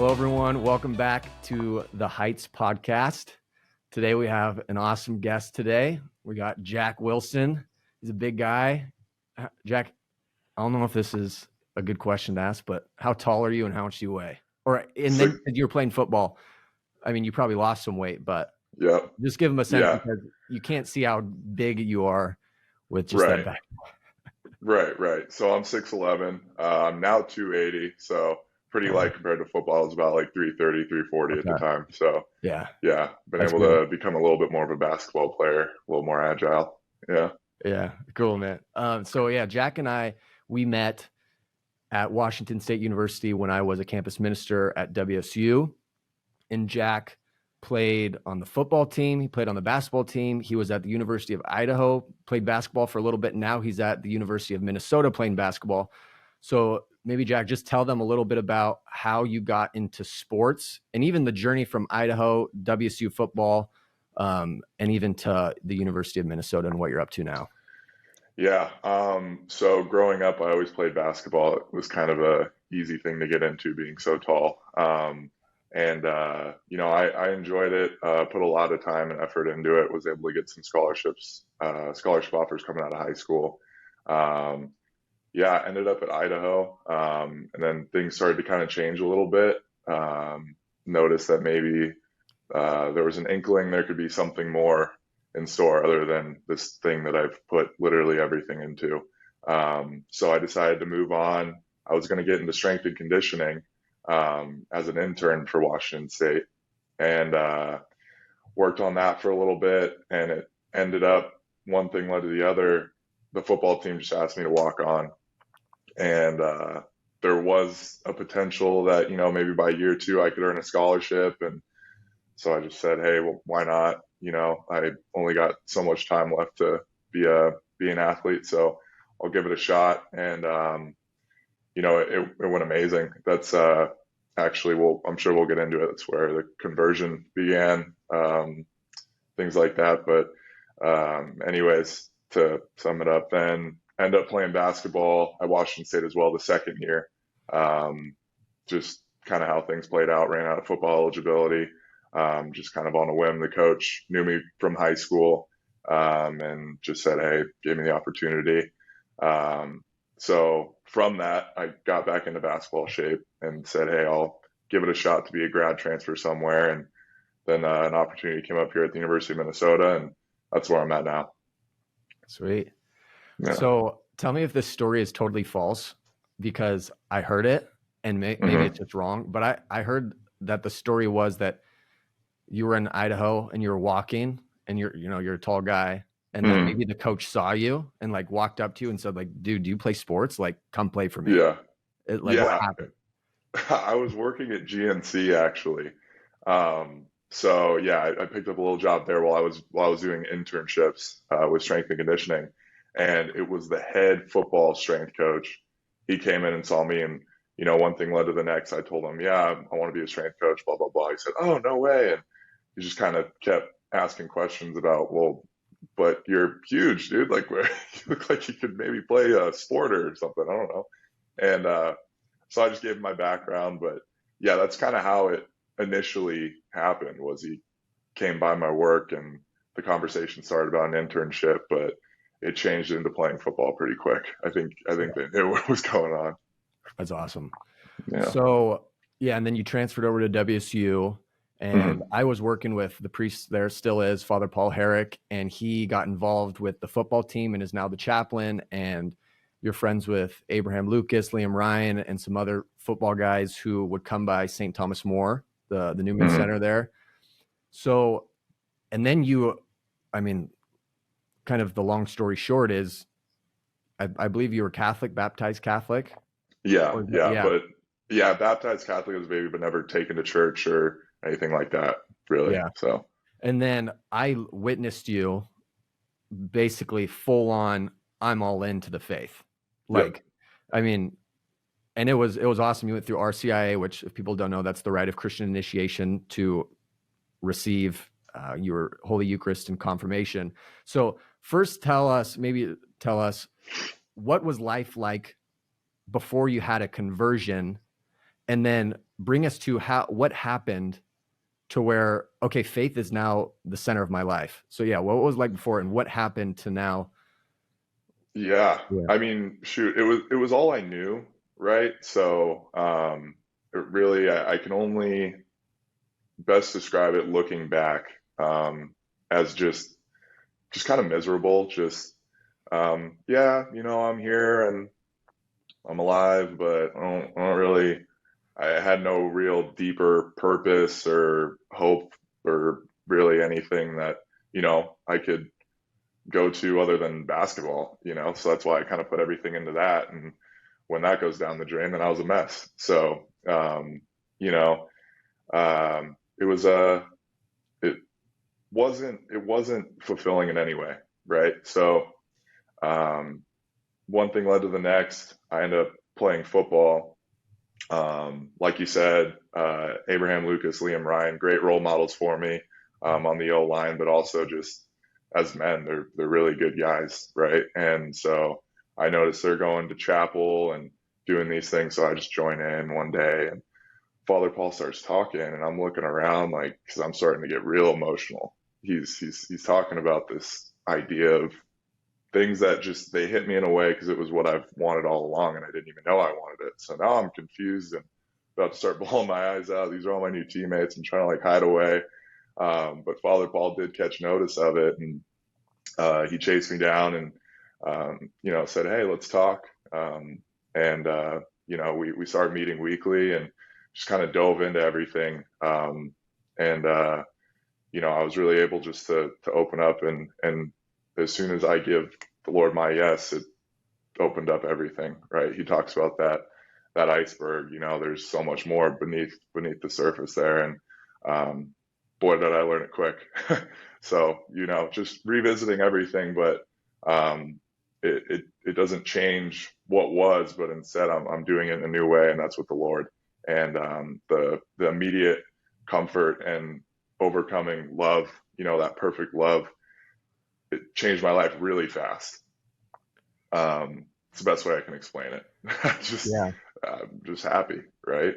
Hello, everyone. Welcome back to the Heights podcast. Today we have an awesome guest today. We got Jack Wilson. He's a big guy. Jack, I don't know if this is a good question to ask, but how tall are you and how much do you weigh? Then you were playing football. I mean, you probably lost some weight, but just give them a sense because you can't see how big you are with just that back. Right. So I'm 6'11". I'm now 280. So pretty light compared to football. I was about like 330, 340 at the time. So been That's able to become a little bit more of a basketball player, a little more agile. Yeah. Cool, man. Jack and we met at Washington State University when I was a campus minister at WSU, and Jack played on the football team. He played on the basketball team. He was at the University of Idaho, played basketball for a little bit. Now he's at the University of Minnesota playing basketball. So maybe, Jack, just tell them a little bit about how you got into sports and even the journey from Idaho, WSU football, and even to the University of Minnesota and what you're up to now. Yeah. So growing up, I always played basketball. It was kind of a easy thing to get into being so tall. I enjoyed it, put a lot of time and effort into it, was able to get some scholarship offers coming out of high school. Ended up at Idaho. And then things started to kind of change a little bit. Noticed that maybe there was an inkling there could be something more in store other than this thing that I've put literally everything into. So I decided to move on. I was going to get into strength and conditioning as an intern for Washington State, and worked on that for a little bit, and it ended up one thing led to the other. The football team just asked me to walk on, and there was a potential that, maybe by year 2 I could earn a scholarship, and so I just said, hey, well, why not? I only got so much time left to be an athlete, so I'll give it a shot, and it went amazing. That's actually, I'm sure we'll get into it. That's where the conversion began, things like that. But anyways, to sum it up, then end up playing basketball at Washington State as well the second year. Just kind of how things played out, ran out of football eligibility, just kind of on a whim. The coach knew me from high school, and just said, hey, gave me the opportunity. So from that, I got back into basketball shape and said, hey, I'll give it a shot to be a grad transfer somewhere. And then an opportunity came up here at the University of Minnesota, and that's where I'm at now. Sweet. Yeah. So tell me if this story is totally false, because I heard it, and maybe it's just wrong, but I heard that the story was that you were in Idaho and you were walking, and you're a tall guy. And then maybe the coach saw you and like walked up to you and said, like, dude, do you play sports? Like, come play for me. Yeah. What happened? I was working at GNC actually. I picked up a little job there while I was doing internships with strength and conditioning. And it was the head football strength coach. He came in and saw me, and, one thing led to the next. I told him, I want to be a strength coach, blah, blah, blah. He said, oh, no way. And he just kind of kept asking questions about, well, but you're huge, dude. Like, you look like you could maybe play a sport or something. I don't know. And so I just gave him my background. But yeah, that's kind of how it initially happened. Was he came by my work, and the conversation started about an internship, but it changed into playing football pretty quick. I think they knew what was going on. That's awesome. Yeah. So and then you transferred over to WSU. And I was working with the priest there, still is, Father Paul Herrick, and he got involved with the football team and is now the chaplain. And you're friends with Abraham Lucas, Liam Ryan, and some other football guys who would come by St. Thomas More, the Newman Center there. So, and then kind of the long story short is, I believe you were Catholic, baptized Catholic. But baptized Catholic as a baby, but never taken to church or anything like that, really. Yeah. So, and then I witnessed you basically full on, I'm all into the faith. Like, I mean, and it was awesome. You went through RCIA, which, if people don't know, that's the rite of Christian initiation to receive your Holy Eucharist and confirmation. So first tell us what was life like before you had a conversion, and then bring us to what happened to where, okay, faith is now the center of my life. So yeah, what was it like before and what happened to now? Yeah. Yeah. I mean, shoot, it was all I knew, right? So, it really, I can only best describe it looking back, as just kind of miserable. Just, yeah, I'm here and I'm alive, but I don't really, I had no real deeper purpose or hope or really anything that, I could go to other than basketball. So that's why I kind of put everything into that. And when that goes down the drain, then I was a mess. So, you know, it was it it wasn't fulfilling in any way, right? So, um, one thing led to the next. I ended up playing football. Like you said, Abraham Lucas, Liam Ryan, great role models for me, on the O line, but also just as men, they're really good guys, right? And so I noticed they're going to chapel and doing these things, so I just join in one day, and Father Paul starts talking, and I'm looking around like, because I'm starting to get real emotional. He's talking about this idea of things that just they hit me in a way because it was what I've wanted all along, and I didn't even know I wanted it. So now I'm confused and about to start bawling my eyes out. These are all my new teammates. I'm trying to like hide away, but Father Paul did catch notice of it, and he chased me down and said, "Hey, let's talk." And we started meeting weekly and just kind of dove into everything. And I was really able just to open up, and as soon as I give the Lord my yes, it opened up everything. Right? He talks about that iceberg. There's so much more beneath the surface there, and boy, did I learn it quick. So, just revisiting everything, but it doesn't change what was, but instead I'm doing it in a new way, and that's with the Lord. And the immediate comfort and overcoming love, that perfect love, it changed my life really fast. It's the best way I can explain it. just Yeah. just happy, right?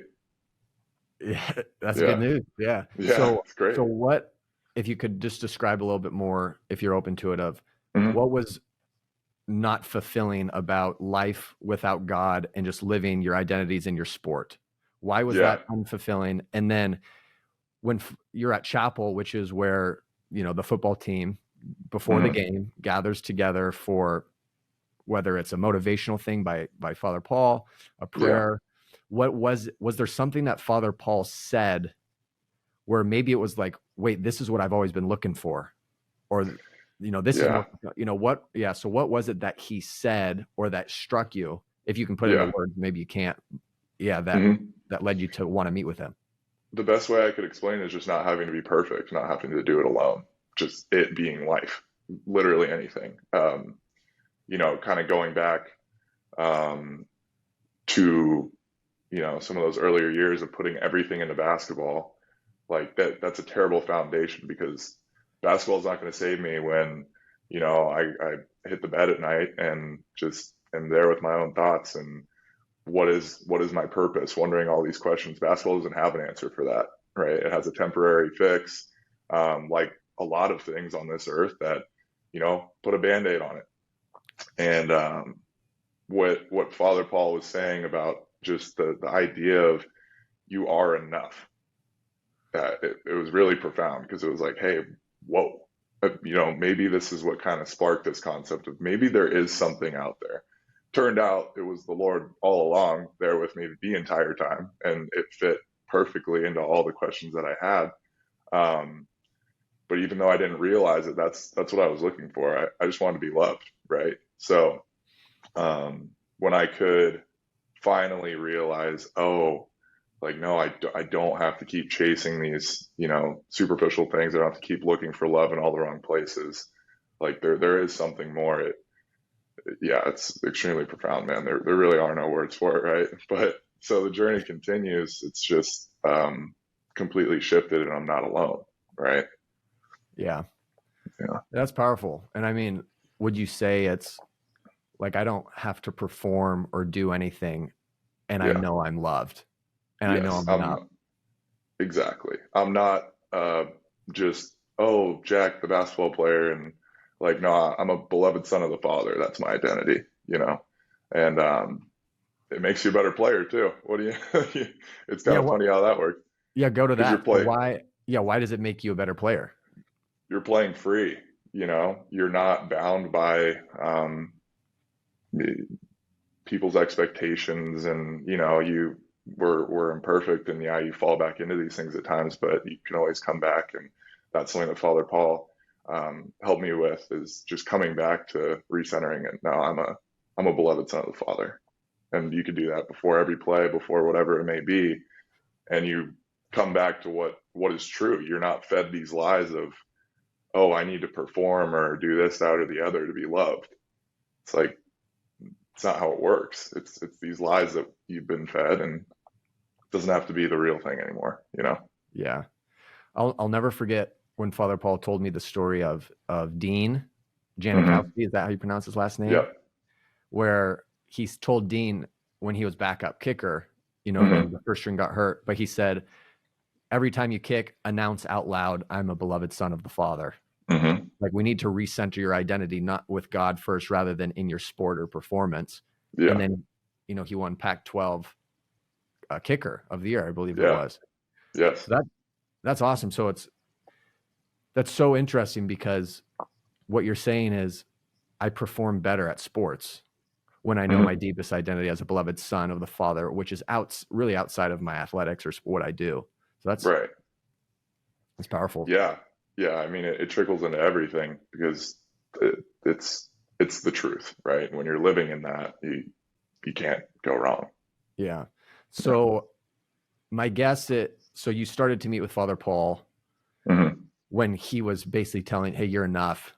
Yeah, that's good Yeah, news. Yeah. yeah, So, it's great. so what, if you could just describe a little bit more, if you're open to it, of Hmm. what was not fulfilling about life without God and just living your identities in your sport? Why was Yeah. that unfulfilling? And then when you're at chapel, which is where, the football team before the Hmm. game gathers together for whether it's a motivational thing by Father Paul, a Yeah. prayer, what was there something that Father Paul said where maybe it was like, wait, this is what I've always been looking for, or this is Yeah. more, what, yeah. So what was it that he said or that struck you, if you can put it into Yeah. words, maybe you can't, yeah, that Hmm. led you to want to meet with him? The best way I could explain is just not having to be perfect, not having to do it alone, just it being life, literally anything. Kind of going back, um, to, some of those earlier years of putting everything into basketball, like that's a terrible foundation because basketball is not going to save me when, I hit the bed at night and just am there with my own thoughts and what is my purpose? Wondering all these questions. Basketball doesn't have an answer for that, right? It has a temporary fix, like a lot of things on this earth that put a band-aid on it. And what Father Paul was saying about just the idea of you are enough, it was really profound because it was like, hey, whoa, maybe this is what kind of sparked this concept of maybe there is something out there. Turned out it was the Lord all along there with me the entire time, and it fit perfectly into all the questions that I had. Um, but even though I didn't realize it, that's what I was looking for. I just wanted to be loved, right? So, when I could finally realize, oh, like, no, I don't have to keep chasing these, superficial things. I don't have to keep looking for love in all the wrong places. Like there is something more. Yeah, it's extremely profound, man. There really are no words for it, right? But so the journey continues. It's just, completely shifted, and I'm not alone, right? Yeah, Yeah, that's powerful. And I mean, would you say it's like, I don't have to perform or do anything and I yeah, know I'm loved? And I know Yes, I'm enough. exactly. I'm not just, oh, Jack, the basketball player, and like, no, I'm a beloved son of the Father. That's my identity, you know. And it makes you a better player too. What do you? It's kind Yeah, of what funny how that works yeah, go to because that. So why yeah, why does it make you a better player? you're playing free. You know, you're not bound by people's expectations, and you know, we're imperfect, and yeah, you fall back into these things at times, but you can always come back, and that's something that Father Paul helped me with, is just coming back to recentering it. No, I'm a beloved son of the Father, and you could do that before every play, before whatever it may be, and you come back to what is true. You're not fed these lies of, oh, I need to perform or do this, that, or the other to be loved. It's like, it's not how it works. It's these lies that you've been fed, and it doesn't have to be the real thing anymore, you know? Yeah. I'll never forget when Father Paul told me the story of Dean Janikowski. Mm-hmm. Is that how you pronounce his last name? Yep. Where he's told Dean when he was backup kicker, and then Mm-hmm. the first string got hurt, but he said, every time you kick, announce out loud, I'm a beloved son of the Father. Mm-hmm. Like, we need to recenter your identity, not with God first, rather than in your sport or performance. And Yeah. then, he won Pac-12 kicker of the year, I believe it Yeah. was. Yes. So that's awesome. So that's so interesting, because what you're saying is, I perform better at sports when I know my Mm-hmm. deepest identity as a beloved son of the Father, which is really outside of my athletics or what I do. So Right. that's powerful. Yeah. Yeah. I mean, it trickles into everything because it's the truth, right? When you're living in that, you can't go wrong. Yeah. Yeah. So my guess so you started to meet with Father Paul Mm-hmm. when he was basically telling, hey, you're enough,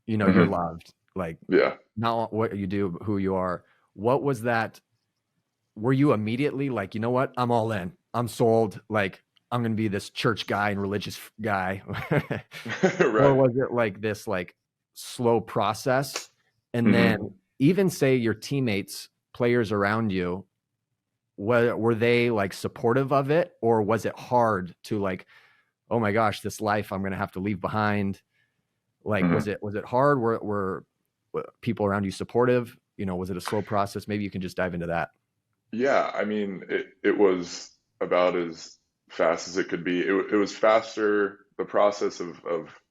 you're Mm-hmm. loved, like, Yeah. not what you do, but who you are. What was that? Were you immediately like, you know what? I'm all in. I'm sold. Like, I'm going to be this church guy and religious guy. Or Right. was it like this, like, slow process? And then Mm-hmm. even say your teammates, players around you, were they like supportive of it, or was it hard to, like, oh my gosh, this life I'm going to have to leave behind? Like, was Mm-hmm. it hard? Were people around you supportive? Was it a slow process? Maybe you can just dive into that. Yeah, I mean, it was about as fast as it could be. It was faster, the process of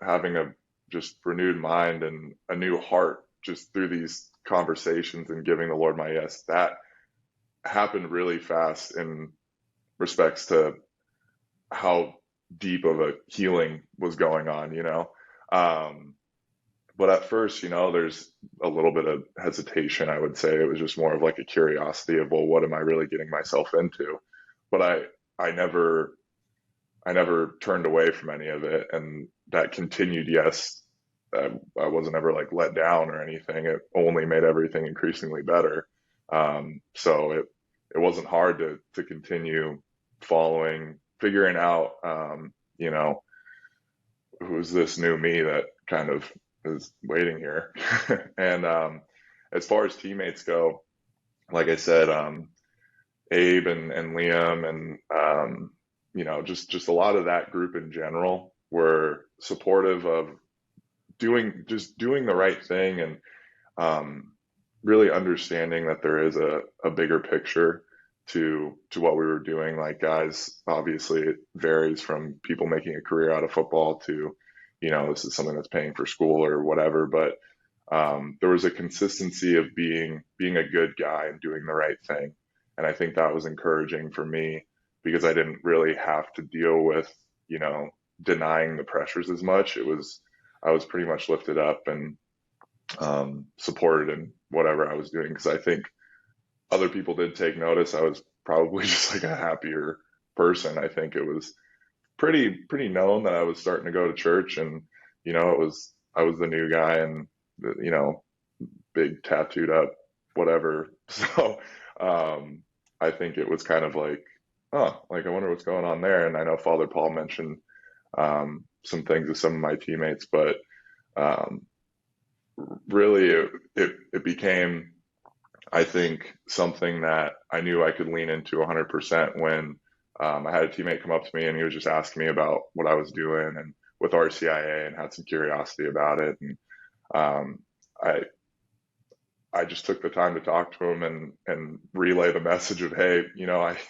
having a just renewed mind and a new heart just through these conversations and giving the Lord my yes. That happened really fast in respects to how deep of a healing was going on, you know? Um, but at first, there's a little bit of hesitation, I would say. It was just more of like a curiosity of, well, what am I really getting myself into? But I never turned away from any of it, and that continued. Yes, I wasn't ever like let down or anything. It only made everything increasingly better. So it wasn't hard to continue following, figuring out, who's this new me that kind of is waiting here. And as far as teammates go, like I said, Abe and Liam and just a lot of that group in general were supportive of doing the right thing, and really understanding that there is a bigger picture to what we were doing. Like, guys, obviously it varies from people making a career out of football to, this is something that's paying for school or whatever. But there was a consistency of being a good guy and doing the right thing. And I think that was encouraging for me because I didn't really have to deal with, denying the pressures as much. I was pretty much lifted up and supported in whatever I was doing, because I think other people did take notice. I was probably just like a happier person. I think it was pretty known that I was starting to go to church, and I was the new guy, and big tattooed up whatever. So I think it was kind of like, oh, like, I wonder what's going on there. And I know Father Paul mentioned some things with some of my teammates, but um, really it became, I think, something that I knew I could lean into 100% when I had a teammate come up to me and he was just asking me about what I was doing and with RCIA and had some curiosity about it. And um, I I just took the time to talk to him and relay the message of, hey,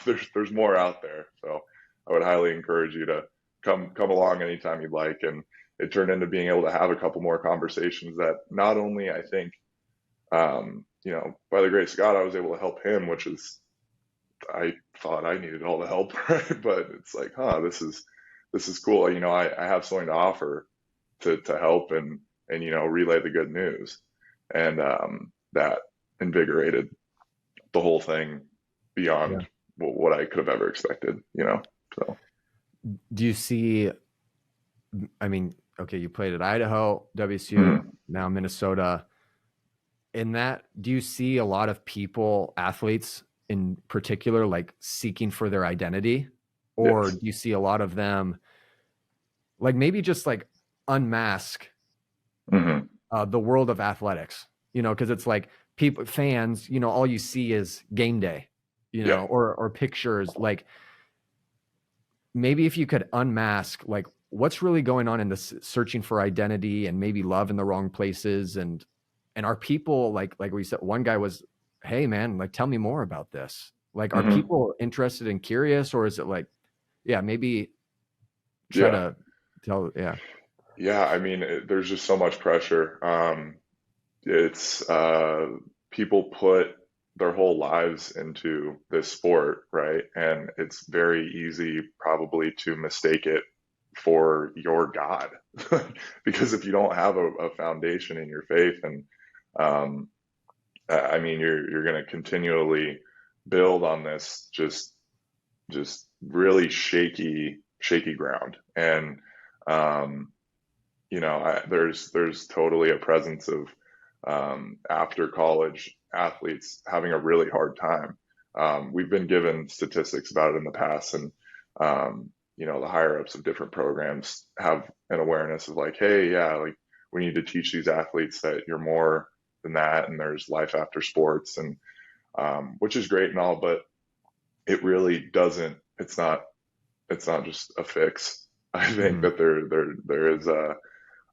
there's more out there. So I would highly encourage you to come along anytime you'd like. And it turned into being able to have a couple more conversations that not only I think by the grace of God, I was able to help him, which is I thought I needed all the help, right? But it's like, this is cool. I have something to offer to help and relay the good news, and that invigorated the whole thing Yeah. beyond what I could have ever expected. So Do you see, I mean, okay, you played at Idaho, WSU, mhm. now Minnesota. In that, do you see a lot of people, athletes in particular, like seeking for their identity? Or Yes. do you see a lot of them like maybe just like unmask Hmm. the world of athletics, because it's like people, fans, all you see is game day, Yeah. or pictures. Like maybe if you could unmask like what's really going on in this searching for identity and maybe love in the wrong places, and are people like we said, one guy was, hey man, like tell me more about this. Like are Hmm. people interested and curious, or is it like, yeah, maybe try Yeah. to tell, yeah. Yeah. I mean, there's just so much pressure. It's people put their whole lives into this sport, right? And it's very easy probably to mistake it for your God. Because if you don't have a foundation in your faith, and um, I mean, you're going to continually build on this just really shaky ground. And um, there's totally a presence of after college athletes having a really hard time. We've been given statistics about it in the past, and the higher ups of different programs have an awareness of like, hey, yeah, like we need to teach these athletes that you're more than that, and there's life after sports, and which is great and all, but it really doesn't. It's not just a fix. I think Mhm. that there is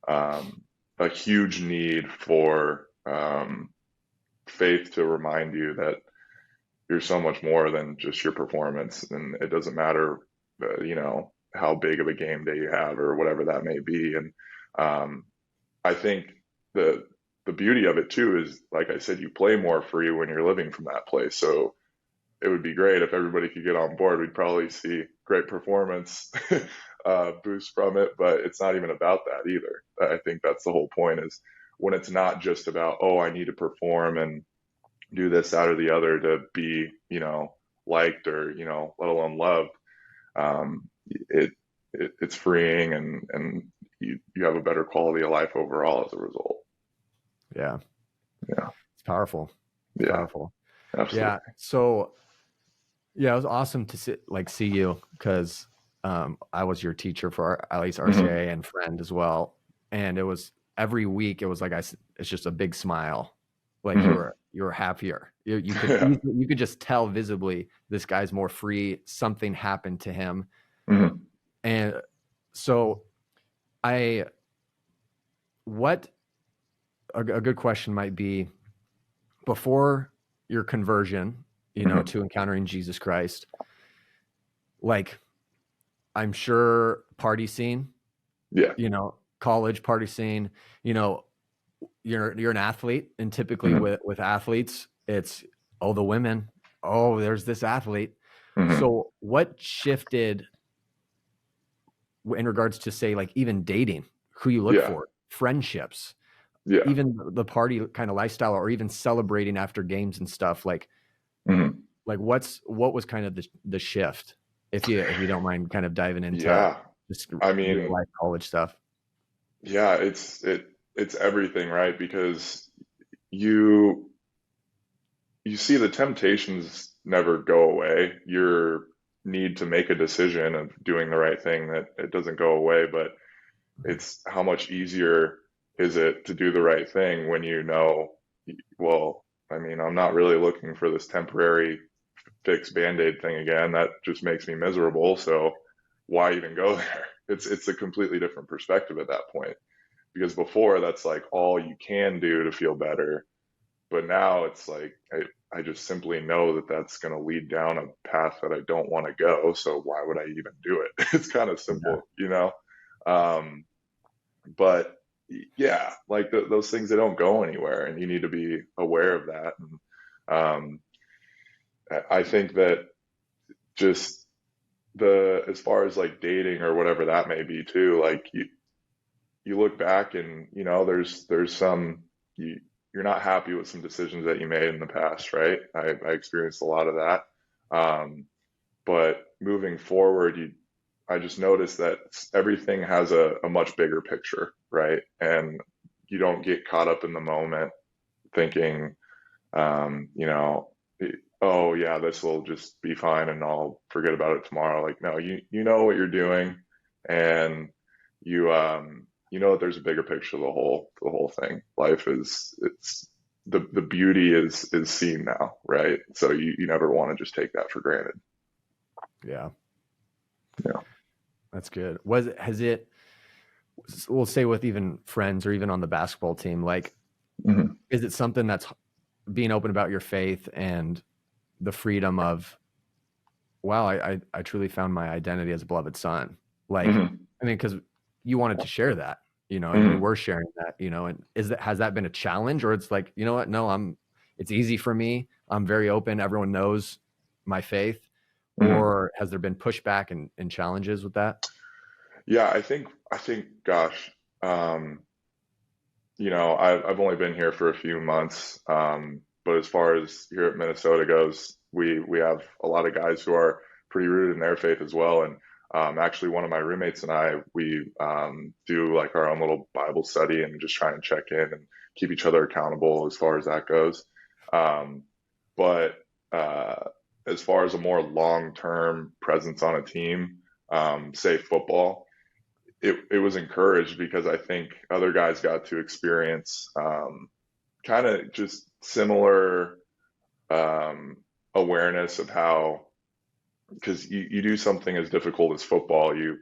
um, a huge need for faith to remind you that you're so much more than just your performance, and it doesn't matter, how big of a game day you have or whatever that may be. And um, I think the the beauty of it too is, like I said, you play more free when you're living from that place. So it would be great if everybody could get on board. We'd probably see great performance boost from it, but it's not even about that either. I think that's the whole point, is when it's not just about, oh, I need to perform and do this, that, or the other to be, liked or, let alone loved. Um, it, it's freeing, and you have a better quality of life overall as a result. Yeah, Yeah. it's powerful. It's Yeah. powerful. Absolutely. Yeah. So yeah, it was awesome to see you, because I was your teacher for at least Hmm. RCA and friend as well, and it was every week. It was like it's just a big smile, like Hmm. you were happier. You could Yeah. easily, you could just tell visibly this guy's more free. Something happened to him, Hmm. and so I what a good question might be, before your conversion, Hmm. to encountering Jesus Christ, like I'm sure party scene, Yeah. college party scene, you know, you're an athlete, and typically Hmm. with athletes, it's, oh, the women, oh, there's this athlete. Hmm. So what shifted in regards to, say, like even dating, who you look Yeah. for, friendships, Yeah. even the party kind of lifestyle, or even celebrating after games and stuff, Hmm. like what was kind of the shift, if you don't mind kind of diving into Yeah. just I real mean, life college stuff. yeah, it's everything, right? Because you you see the temptations never go away. Your need to make a decision of doing the right thing, that it doesn't go away, but it's how much easier is it to do the right thing when well, I mean, I'm not really looking for this temporary fix Band-Aid thing again. That just makes me miserable. So why even go there? It's a completely different perspective at that point. Because before that's like all you can do to feel better. But now it's like I just simply know that that's going to lead down a path that I don't want to go. So why would I even do it? It's kind of Yeah. simple, you know? Um, but yeah, like those things, they don't go anywhere, and you need to be aware of that. And um, I think that just as far as like dating or whatever that may be too, like you look back and there's some you're not happy with some decisions that you made in the past, right? I experienced a lot of that. But moving forward, I just noticed that everything has a much bigger picture, right? And you don't get caught up in the moment thinking, you know, oh yeah, this will just be fine and I'll forget about it tomorrow. Like, no, you know what you're doing, and you know that there's a bigger picture to the whole thing. Life is it's the beauty is seen now, right? So you never want to just take that for granted. Yeah. Yeah. That's good. We'll say with even friends or even on the basketball team, like, Hmm. is it something that's being open about your faith and the freedom of, wow, I truly found my identity as a beloved son. Like, Hmm. I mean, because you wanted to share that, and you Hmm. were sharing that, and has that been a challenge, or it's like, you know what? No, it's easy for me. I'm very open. Everyone knows my faith. Hmm. Or has there been pushback and challenges with that? Yeah, I think, gosh, um, I've only been here for a few months, but as far as here at Minnesota goes, we have a lot of guys who are pretty rooted in their faith as well. And actually, one of my roommates and I, we do like our own little Bible study and just try and check in and keep each other accountable as far as that goes. Um, but uh, as far as a more long-term presence on a team, say football, it was encouraged because I think other guys got to experience kind of just similar um, awareness of how, because you do something as difficult as football, you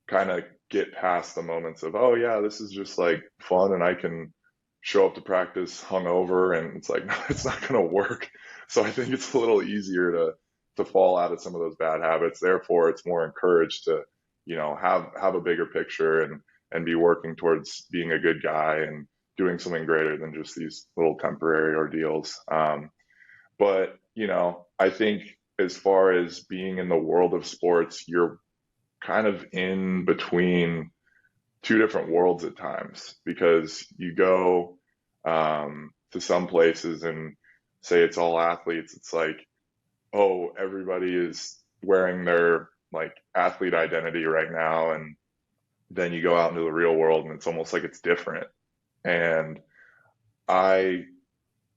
kind of get past the moments of, oh yeah, this is just like fun and I can show up to practice hungover, and it's like, no, it's not going to work. So I think it's a little easier to fall out of some of those bad habits. Therefore, it's more encouraged to, have a bigger picture and be working towards being a good guy and doing something greater than just these little temporary ordeals. But, I think as far as being in the world of sports, you're kind of in between two different worlds at times, because you go to some places and say it's all athletes. It's like, oh, everybody is wearing their like athlete identity right now. And then you go out into the real world and it's almost like it's different. And I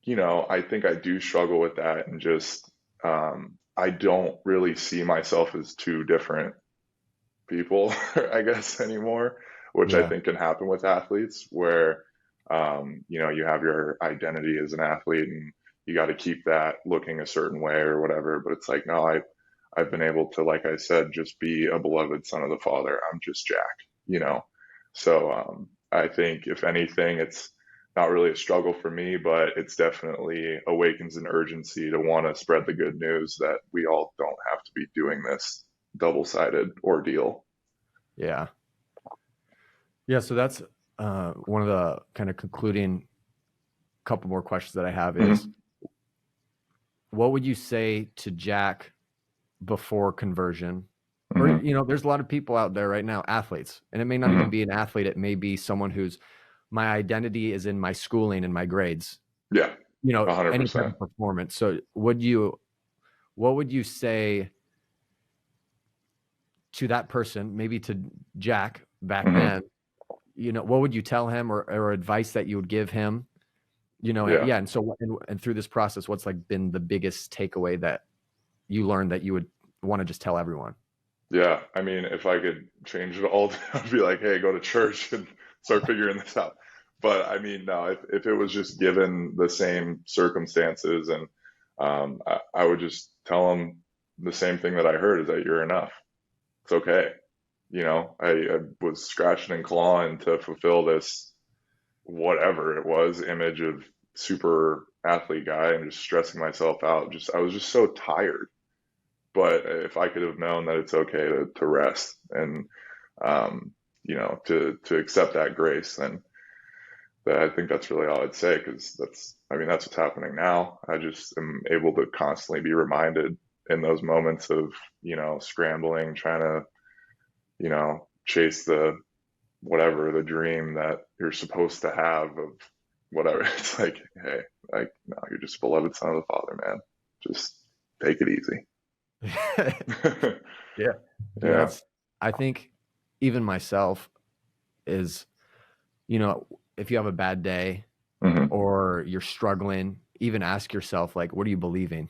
I think I do struggle with that, and just I don't really see myself as two different people, I guess, anymore, which I Yeah. think can happen with athletes, where you have your identity as an athlete and you got to keep that looking a certain way or whatever. But it's like, no, I've been able to, like I said, just be a beloved son of the Father. I'm just Jack, you know. So I think if anything, it's not really a struggle for me, but it's definitely awakens an urgency to want to spread the good news that we all don't have to be doing this double-sided ordeal. Yeah. Yeah. So that's one of the kind of concluding couple more questions that I have is, Hmm. what would you say to Jack before conversion? Or, Hmm. there's a lot of people out there right now, athletes, and it may not even Hmm. be an athlete. It may be someone who's, my identity is in my schooling and my grades, Yeah, any type 100%. of performance. So what would you say to that person, maybe to Jack back Hmm. then? What would you tell him, or advice that you would give him? Yeah. Yeah. And so, and through this process, what's like been the biggest takeaway that you learned that you would want to just tell everyone? Yeah. I mean, if I could change it all, I'd be like, hey, go to church and start figuring this out. But I mean, no, if it was just given the same circumstances and I would just tell them the same thing that I heard is that you're enough. It's okay. You know, I was scratching and clawing to fulfill this, whatever it was, image of super athlete guy and just stressing myself out. I was just so tired. But if I could have known that it's okay to rest and, you know, to accept that grace, then I think that's really all I'd say, because I mean, that's what's happening now. I just am able to constantly be reminded in those moments of, you know, scrambling, trying to, you know, chase the whatever, the dream that you're supposed to have of whatever. It's like, hey, like, no, you're just a beloved son of the Father, man. Just take it easy. Yeah. Dude, Yeah. I think even myself is, you know, if you have a bad day Hmm. or you're struggling, even ask yourself, like, what are you believing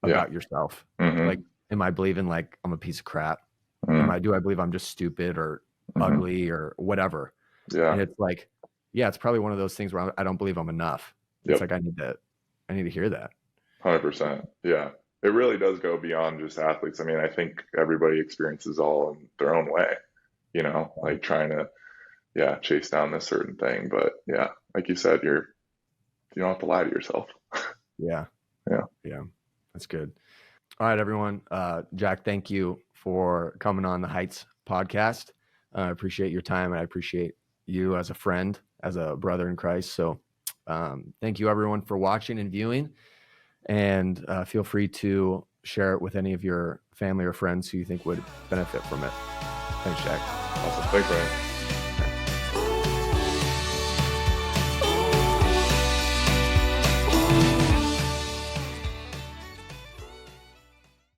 Yeah. about yourself? Hmm. Like, am I believing like I'm a piece of crap? Hmm. Do I believe I'm just stupid or Hmm. ugly or whatever? Yeah. And it's like, yeah, it's probably one of those things where I don't believe I'm enough. It's Yep. like, I need to hear that. 100%. Yeah. It really does go beyond just athletes. I mean, I think everybody experiences all in their own way, you know, like trying to, yeah, chase down this certain thing. But yeah, like you said, you don't have to lie to yourself. Yeah. Yeah. Yeah. That's good. All right, everyone. Jack, thank you for coming on the Heights podcast. I appreciate your time, and I appreciate you as a friend, as a brother in Christ. So thank you, everyone, for watching and viewing. And feel free to share it with any of your family or friends who you think would benefit from it. Thanks, Jack. Awesome. Thanks, man.